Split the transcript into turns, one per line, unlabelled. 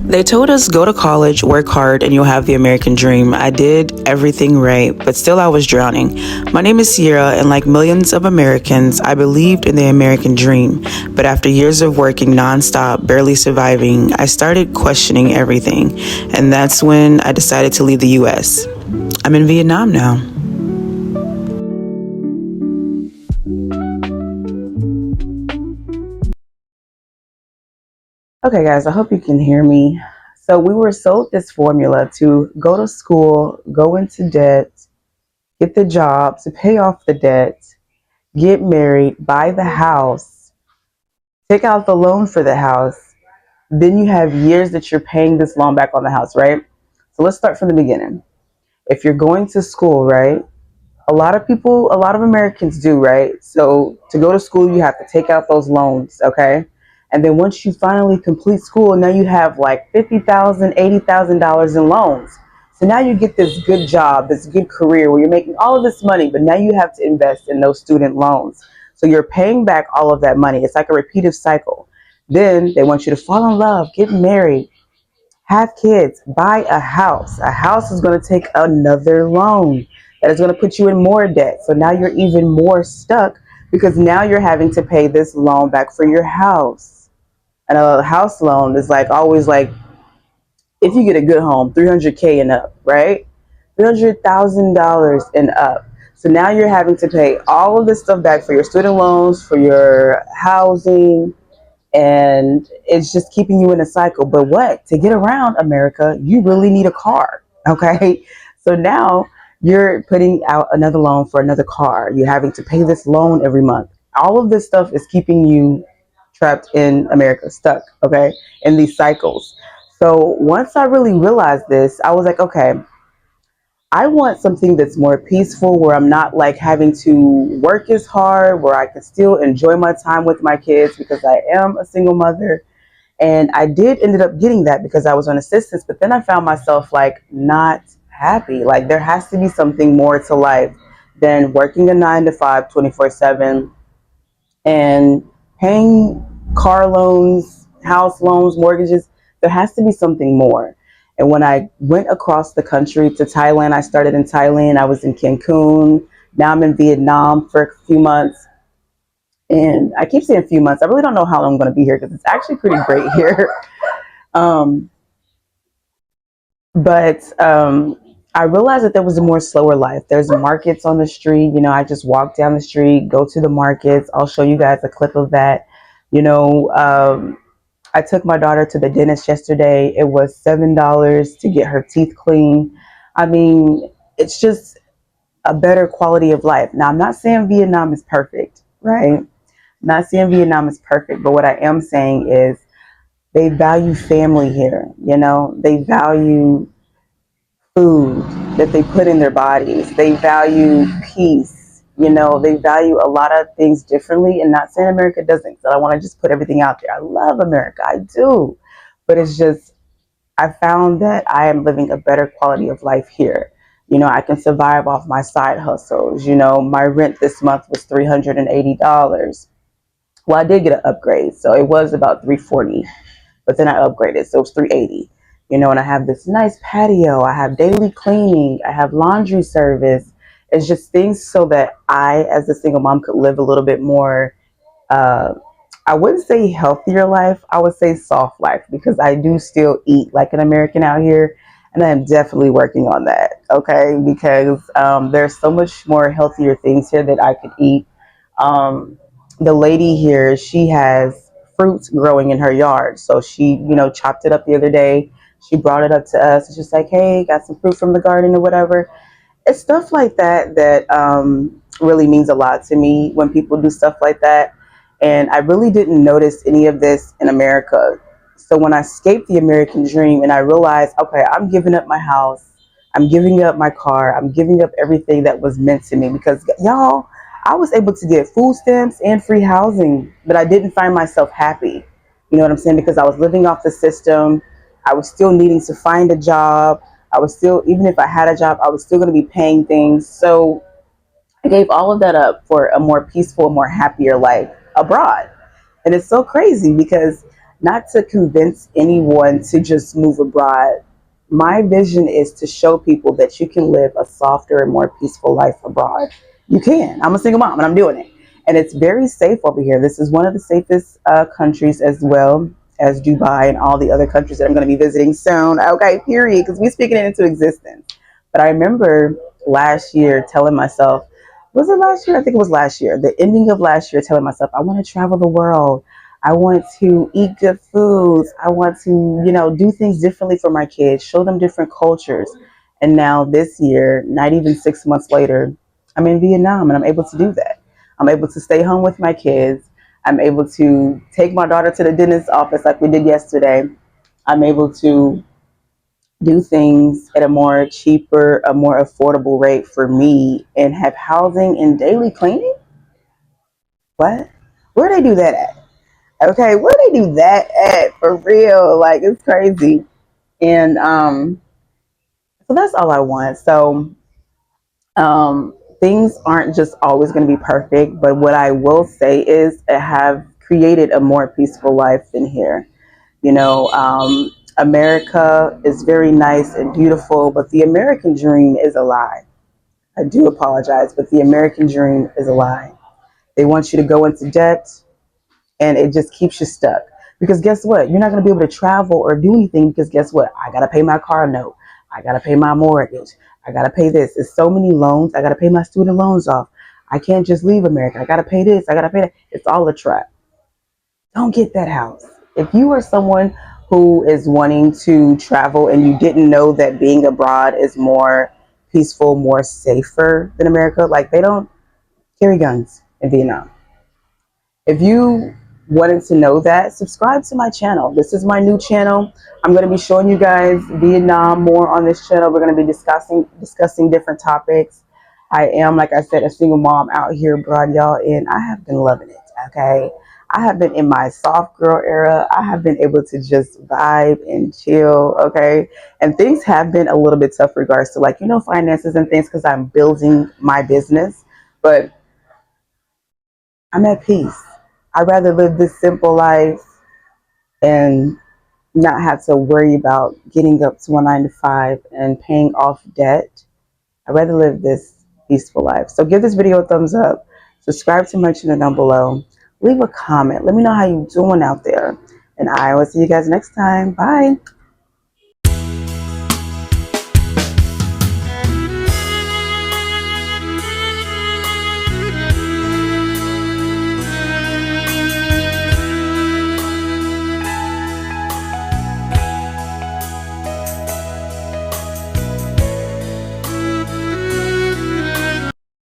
They told us go to college, work hard, and you'll have the American dream. I did everything right, but still I was drowning. My name is Sierra, and like millions of Americans, I believed in the American dream. But after years of working nonstop, barely surviving, I started questioning everything. And that's when I decided to leave the US. I'm in Vietnam now. Okay, guys, I hope you can hear me. So, we were sold this formula to go to school, go into debt, get the job to pay off the debt, get married, buy the house, take out the loan for the house. Then you have years that you're paying this loan back on the house, right? So, let's start from the beginning. If you're going to school, right? A lot of Americans do, right? So to go to school, you have to take out those loans, okay? And then once you finally complete school, now you have like $50,000, $80,000 in loans. So now you get this good job, this good career where you're making all of this money, but now you have to invest in those student loans. So you're paying back all of that money. It's like a repeated cycle. Then they want you to fall in love, get married, have kids, buy a house. A house is going to take another loan that is going to put you in more debt. So now you're even more stuck because now you're having to pay this loan back for your house. And a house loan is like always like, if you get a good home, 300K and up, right? $300,000 and up. So now you're having to pay all of this stuff back for your student loans, for your housing, and it's just keeping you in a cycle. But what? To get around America, you really need a car. Okay. So now you're putting out another loan for another car. You're having to pay this loan every month. All of this stuff is keeping you trapped in America, stuck, okay, in these cycles. So once I really realized this, I was like, okay, I want something that's more peaceful where I'm not like having to work as hard, where I can still enjoy my time with my kids because I am a single mother. And I did ended up getting that because I was on assistance, but then I found myself like not happy. Like there has to be something more to life than working a 9 to 5, 24/7 and paying car loans, house loans, mortgages. There has to be something more. And when I went across the country to Thailand, I started in Thailand. I was in Cancun. Now I'm in Vietnam for a few months. And I keep saying a few months. I really don't know how long I'm going to be here because it's actually pretty great here. Um, but I realized that there was a more slower life. There's markets on the street. You know, I just walk down the street, go to the markets. I'll show you guys a clip of that. You know, I took my daughter to the dentist yesterday. It was $7 to get her teeth clean. I mean, it's just a better quality of life. Now, I'm not saying Vietnam is perfect, right? I'm not saying Vietnam is perfect, but what I am saying is they value family here. You know, they value food that they put in their bodies. They value peace. You know, they value a lot of things differently. And not saying America doesn't. So I want to just put everything out there. I love America. I do. But it's just, I found that I am living a better quality of life here. You know, I can survive off my side hustles. You know, my rent this month was $380. Well, I did get an upgrade. So it was about 340, but then I upgraded, so it's 380. You know, and I have this nice patio. I have daily cleaning. I have laundry service. It's just things so that I, as a single mom, could live a little bit more. Uh, I wouldn't say healthier life. I would say soft life because I do still eat like an American out here, and I am definitely working on that. Okay, because there's so much more healthier things here that I could eat. Um, the lady here, she has fruits growing in her yard. So she, you know, chopped it up the other day. She brought it up to us. It's just like, hey, got some fruit from the garden or whatever. It's stuff like that that really means a lot to me when people do stuff like that. And I really didn't notice any of this in America. So when I escaped the American dream and I realized, okay, I'm giving up my house, I'm giving up my car, I'm giving up everything that was meant to me because y'all, I was able to get food stamps and free housing, but I didn't find myself happy. You know what I'm saying? Because I was living off the system. I was still needing to find a job. I was still, even if I had a job, I was still going to be paying things. So I gave all of that up for a more peaceful, more happier life abroad. And it's so crazy because not to convince anyone to just move abroad. My vision is to show people that you can live a softer and more peaceful life abroad. You can. I'm a single mom and I'm doing it. And it's very safe over here. This is one of the safest countries, as well as Dubai and all the other countries that I'm going to be visiting soon. Okay, period. Because we're speaking it into existence. But I remember last year telling myself, was it last year? I think it was last year. The ending of last year, telling myself, I want to travel the world. I want to eat good foods. I want to, do things differently for my kids, show them different cultures. And now this year, not even 6 months later, I'm in Vietnam and I'm able to do that. I'm able to stay home with my kids. I'm able to take my daughter to the dentist's office like we did yesterday. I'm able to do things at a more cheaper, a more affordable rate for me and have housing and daily cleaning. What? Where they do that at? Okay, where they do that at for real? Like it's crazy. And so that's all I want. So things aren't just always going to be perfect, but what I will say is I have created a more peaceful life than here. America is very nice and beautiful, but the American dream is a lie. I do apologize, but the American dream is a lie. They want you to go into debt, and it just keeps you stuck. Because guess what? You're not going to be able to travel or do anything because guess what? I got to pay my car note. I got to pay my mortgage. I got to pay this. It's so many loans. I got to pay my student loans off. I can't just leave America. I got to pay this. I got to pay that. It's all a trap. Don't get that house. If you are someone who is wanting to travel and you didn't know that being abroad is more peaceful, more safer than America, like they don't carry guns in Vietnam. If you wanted to know that, subscribe to my channel. This is my new channel. I'm going to be showing you guys Vietnam more on this channel. We're going to be discussing different topics. I am, like I said, a single mom out here abroad, y'all, and I have been loving it. Okay, I have been in my soft girl era. I have been able to just vibe and chill. Okay, and things have been a little bit tough regards to finances and things because I'm building my business, but I'm at peace. I'd rather live this simple life and not have to worry about getting up to 1 9 to 5 and paying off debt. I'd rather live this peaceful life. So give this video a thumbs up. Subscribe to my channel down below. Leave a comment. Let me know how you're doing out there. And I will see you guys next time. Bye.